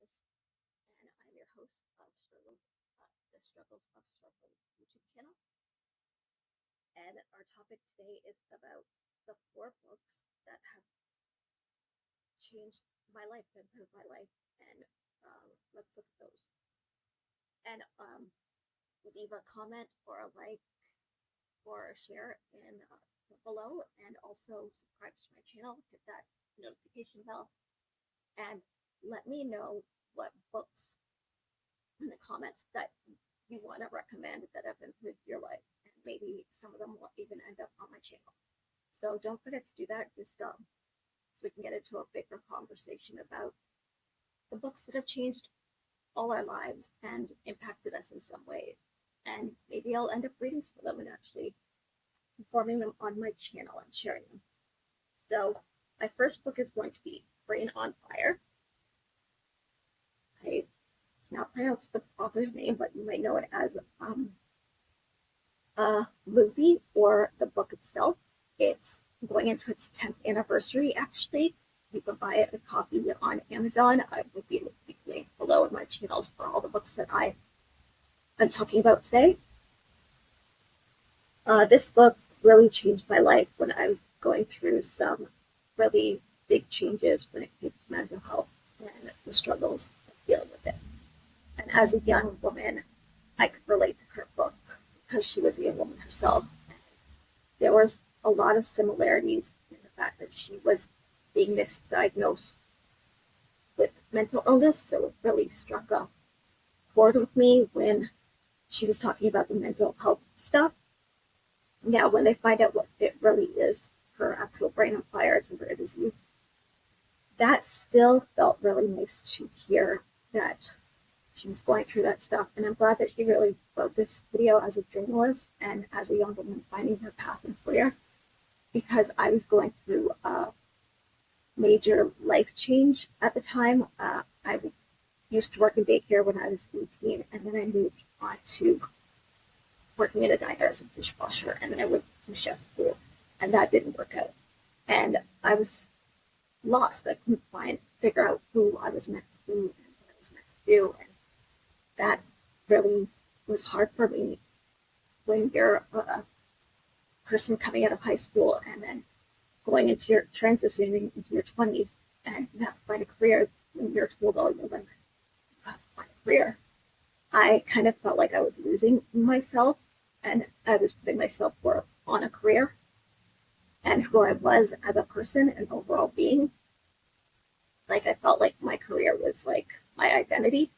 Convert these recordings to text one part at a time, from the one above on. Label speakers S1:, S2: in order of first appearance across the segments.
S1: and I'm your host of the Struggles of Struggle YouTube channel. And our topic today is about the 4 books that have changed my life, that improved my life, and let's look at those. And leave a comment or a like or a share in below, and also subscribe to my channel, hit that notification bell, and let me know what books in the comments that you want to recommend that have improved your life, and maybe some of them will even end up on my channel. So don't forget to do that, just so we can get into a bigger conversation about the books that have changed all our lives and impacted us in some way. And maybe I'll end up reading some of them and actually performing them on my channel and sharing them. So my first book is going to be Brain on Fire. I cannot pronounce the author's name, but you might know it as a movie or the book itself. It's going into its 10th anniversary, actually. You can buy a copy on Amazon. I will be linked below in my channels for all the books that I'm talking about today. This book really changed my life when I was going through some really big changes when it came to mental health and the struggles of dealing with it. And as a young woman, I could relate to her book because she was a young woman herself. There was a lot of similarities in the fact that she was being misdiagnosed with mental illness, so it really struck a chord with me when she was talking about the mental health stuff. Now, when they find out what it really is, her actual brain on fire, it's a rare disease, that still felt really nice to hear that she was going through that stuff. And I'm glad that she really wrote this video as a journalist and as a young woman finding her path and career, because I was going through a major life change at the time. I used to work in daycare when I was 18, and then I moved on to working in a diner as a dishwasher, and then I went to chef school, and that didn't work out. And I was lost. I couldn't figure out who I was meant to be and what I was meant to do, and that really was hard for me when you're a person coming out of high school and then going into your transitioning into your 20s, and you have to find a career when you're told all your life you have to find a career. I kind of felt like I was losing myself, and I was putting my self-worth on a career and who I was as a person and overall being. Like, I felt like my career was like my identity.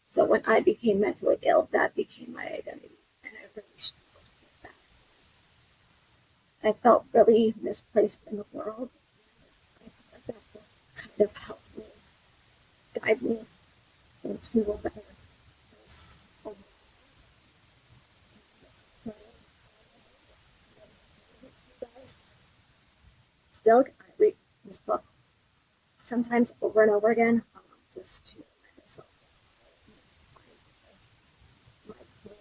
S1: So when I became mentally ill, that became my identity, and I really struggled with that. I felt really misplaced in the world. I felt like that book kind of helped me, guide me into a better place. Still, I read this book sometimes over and over again, just to remind myself my career,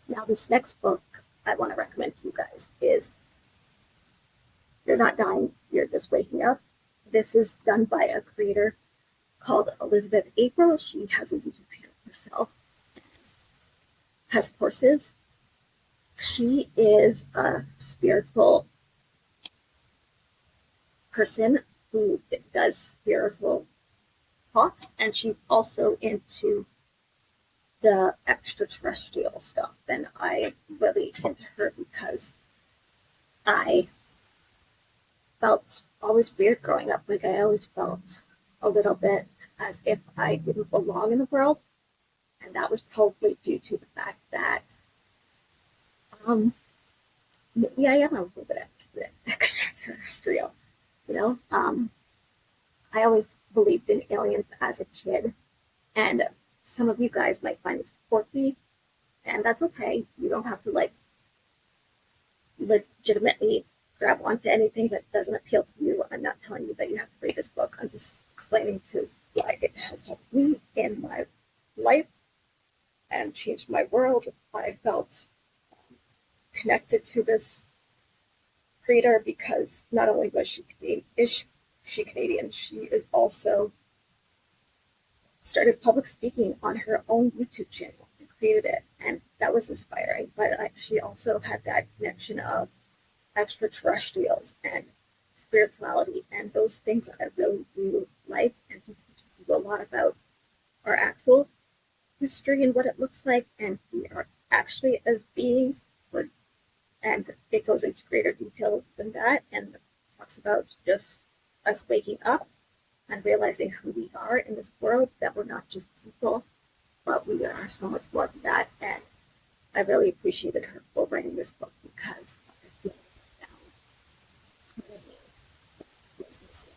S1: Now, this next book I want to recommend to you guys is You're Not Dying, You're Just Waking Up. This is done by a creator called Elizabeth April. She has a YouTube channel herself, has courses. She is a spiritual person who does spiritual talks, and she's also into the extraterrestrial stuff. And I really into her because I felt always weird growing up. Like, I always felt a little bit as if I didn't belong in the world. And that was probably due to the fact that maybe I am a little bit extraterrestrial, you know? I always believed in aliens as a kid, and some of you guys might find this quirky, and that's okay. You don't have to legitimately grab onto anything that doesn't appeal to you. I'm not telling you that you have to read this book. I'm just explaining to why it has helped me in my life and changed my world. I felt connected to this creator because not only was she Canadian, she is also started public speaking on her own YouTube channel and created it, and that was inspiring. But she also had that connection of extraterrestrials and spirituality and those things that I really do like, and he teaches you a lot about our actual history and what it looks like, and we are actually as beings, and it goes into greater detail than that and talks about just us waking up and realizing who we are in this world, that we're not just people, but we are so much more than that. And I really appreciated her for writing this book because I feel like I found what was missing.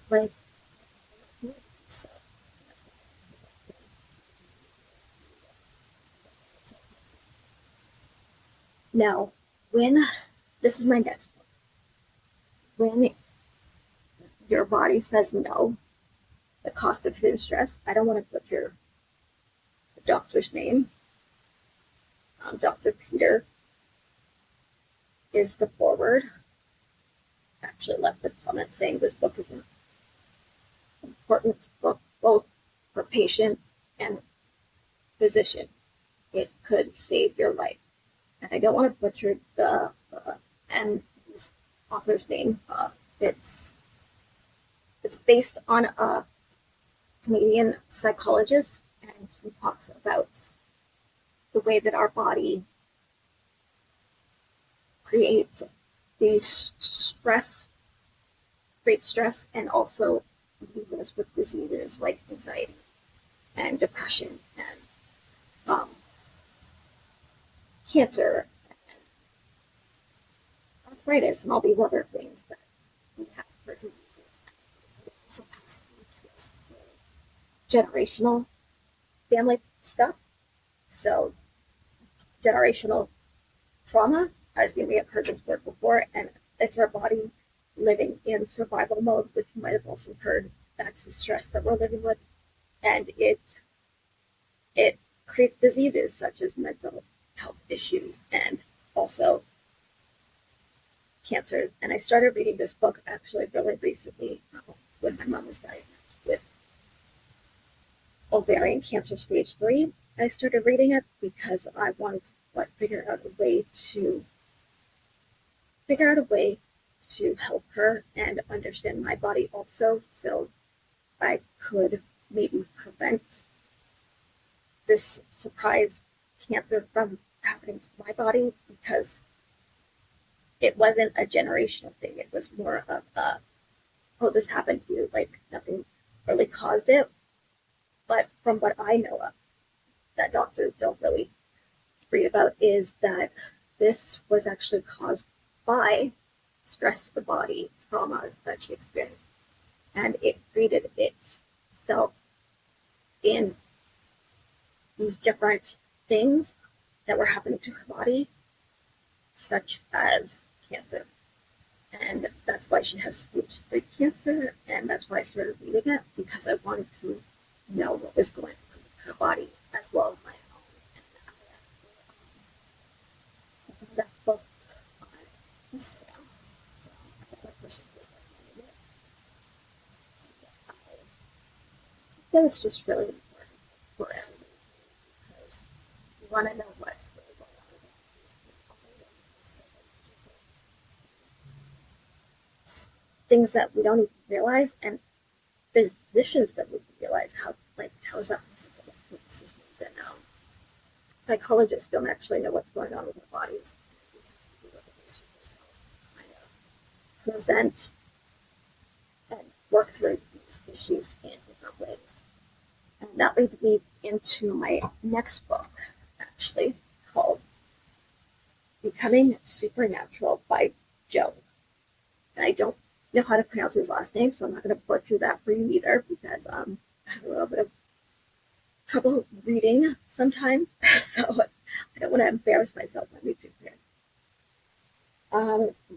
S1: Like, so, now, when this is my next book, when your body says no, the cost of hidden stress. I don't want to butcher the doctor's name. Dr. Peter is the forward. Actually left a comment saying this book is an important book both for patient and physician. It could save your life. And I don't want to butcher the and his author's name. It's based on a Canadian psychologist, and he talks about the way that our body creates these creates stress, and also leaves us with diseases like anxiety and depression and cancer and arthritis and all these other things that we have for diseases. It also has to do with generational family stuff. So generational trauma, as you may have heard this word before, and it's our body living in survival mode, which you might have also heard that's the stress that we're living with, and it creates diseases such as mental health issues and also cancer. And I started reading this book actually really recently when my mom was diagnosed with ovarian cancer stage 3. I started reading it because I wanted to figure out a way to help her and understand my body also, so I could maybe prevent this surprise cancer from happening to my body, because it wasn't a generational thing. It was more of a, oh, this happened to you, like nothing really caused it. But from what I know of, that doctors don't really read about, is that this was actually caused by stress to the body, traumas that she experienced. And it created itself in these different things that were happening to her body, such as cancer. And that's why she has stage 3 cancer, and that's why I started reading it, because I wanted to know what was going on with her body as well as my own. And I found that book on Instagram. That person was recommending it. I think it's just really important for everybody, because you want to know what's really going on with these things that we don't even realize, and physicians that we realize how is that possible? Systems and psychologists don't actually know what's going on with our bodies. We have to do the research ourselves to kind of present and work through these issues in different ways. And that leads me into my next book, actually, called Becoming Supernatural by Joe. And I don't know how to pronounce his last name, so I'm not going to butcher that for you either, because I have a little bit of trouble reading sometimes, so I don't want to embarrass myself on YouTube here.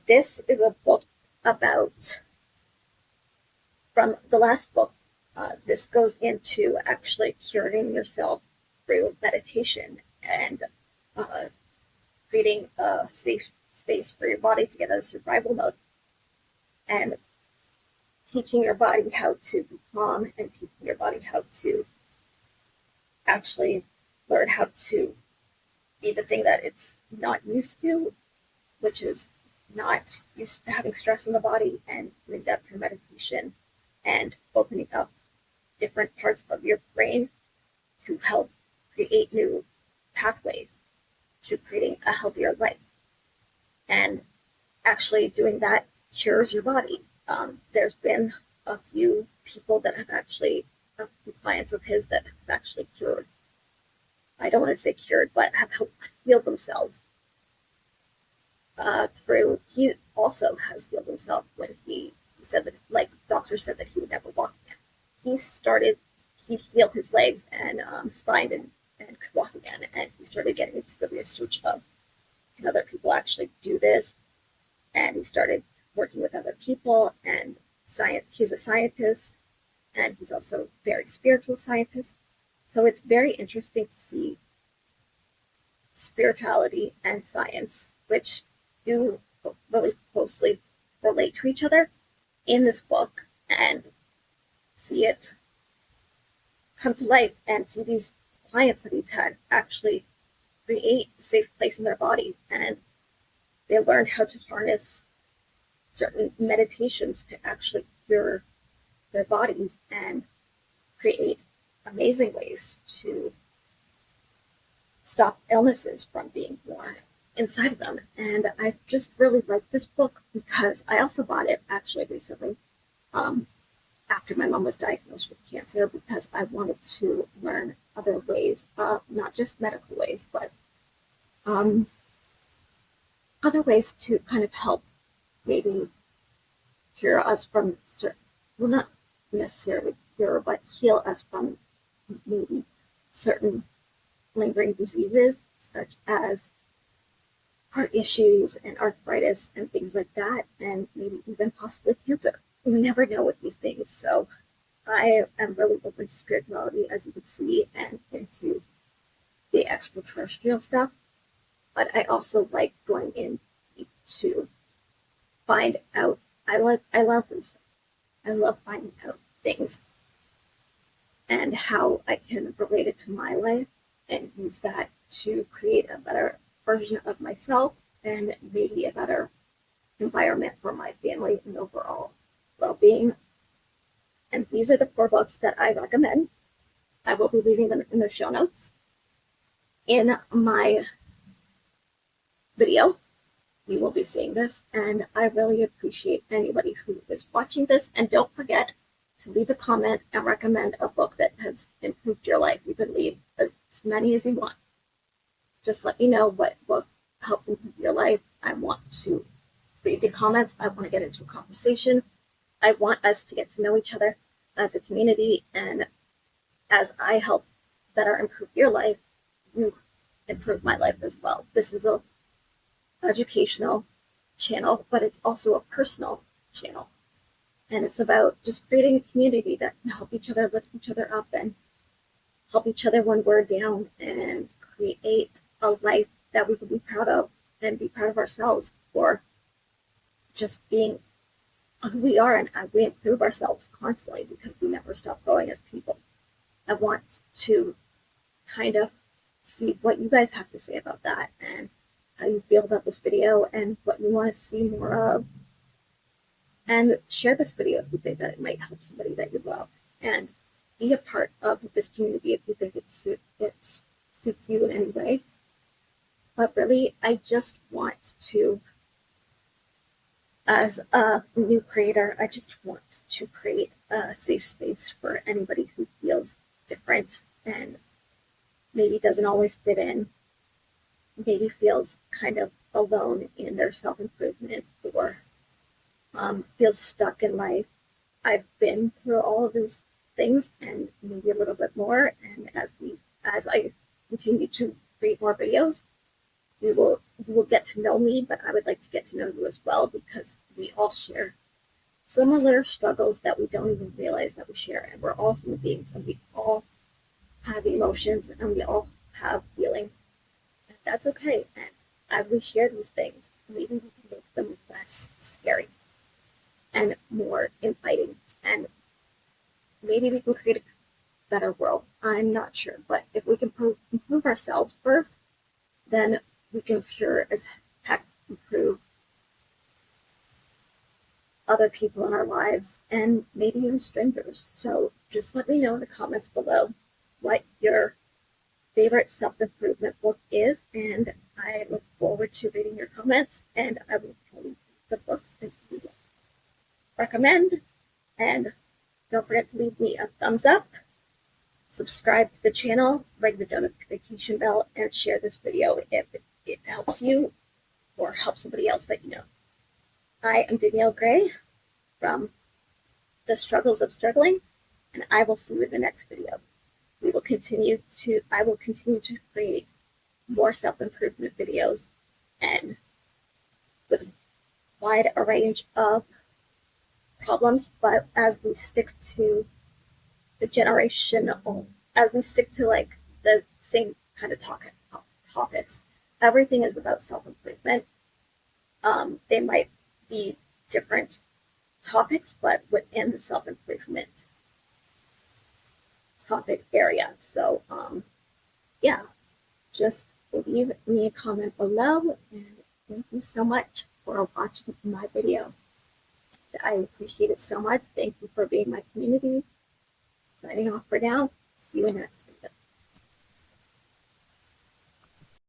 S1: This is a book about, from the last book, this goes into actually curing yourself through meditation and creating a safe space for your body to get out of survival mode, and teaching your body how to be calm, and teaching your body how to actually learn how to be the thing that it's not used to, which is not used to having stress in the body, and doing that through meditation and opening up different parts of your brain to help create new pathways to creating a healthier life. And actually doing that cures your body. There's been a few people that have actually, clients of his that have actually cured. I don't want to say cured, but have helped heal themselves through. He also has healed himself when he said that, like, doctors said that he would never walk again. He healed his legs and spine and could walk again. And he started getting into the research of, can other people actually do this? And he started working with other people, and he's a scientist, and he's also a very spiritual scientist. So it's very interesting to see spirituality and science, which do really closely relate to each other, in this book, and see it come to life, and see these clients that he's had actually create a safe place in their body, and they learned how to harness certain meditations to actually cure their bodies and create amazing ways to stop illnesses from being born inside of them. And I just really like this book because I also bought it actually recently, after my mom was diagnosed with cancer, because I wanted to learn other ways, not just medical ways, but other ways to kind of help maybe cure us from certain, well, not necessarily cure, but heal us from maybe certain lingering diseases, such as heart issues and arthritis and things like that, and maybe even possibly cancer. We never know with these things. So I am really open to spirituality, as you can see, and into the extraterrestrial stuff. But I also like going in to find out. I love research. I love finding out things and how I can relate it to my life and use that to create a better version of myself and maybe a better environment for my family and overall well-being. And these are the 4 books that I recommend. I will be leaving them in the show notes. In my video, you will be seeing this, and I really appreciate anybody who is watching this. And don't forget to leave a comment and recommend a book that has improved your life. You can leave as many as you want. Just let me know what book helped improve your life. I want to read the comments. I want to get into a conversation. I want us to get to know each other as a community, and as I help better improve your life, you improve my life as well. This is a educational channel, but it's also a personal channel. And it's about just creating a community that can help each other, lift each other up, and help each other when we're down, and create a life that we can be proud of and be proud of ourselves for just being who we are, and as we improve ourselves constantly because we never stop growing as people. I want to kind of see what you guys have to say about that, and how you feel about this video, and what you want to see more of. And share this video if you think that it might help somebody that you love, and be a part of this community if you think it suits you in any way. But really, I just want to, as a new creator, I just want to create a safe space for anybody who feels different and maybe doesn't always fit in, maybe feels kind of alone in their self-improvement, or feels stuck in life. I've been through all of these things and maybe a little bit more, and as I continue to create more videos, you will get to know me, but I would like to get to know you as well, because we all share similar struggles that we don't even realize that we share, and we're all human beings, and we all have these emotions and we all have feelings. And that's okay. And as we share these things, maybe we can make them less scary and more inviting. And maybe we can create a better world. I'm not sure. But if we can improve ourselves first, then we can sure as heck improve other people in our lives and maybe even strangers. So just let me know in the comments below what your favorite self-improvement book is, and I look forward to reading your comments, and I will tell you the books that you recommend. And don't forget to leave me a thumbs up, subscribe to the channel, ring the notification bell, and share this video if it helps you or helps somebody else that you know. I am Danielle Gray from The Struggles of Struggling, and I will see you in the next video. I will continue to create more self-improvement videos and with a wide range of problems, but as we stick to as we stick to like the same kind of topics, everything is about self-improvement. They might be different topics, but within the self-improvement topic area. So yeah, just leave me a comment below, and thank you so much for watching my video. I appreciate it so much. Thank you for being my community. Signing off for now. See you in the next video.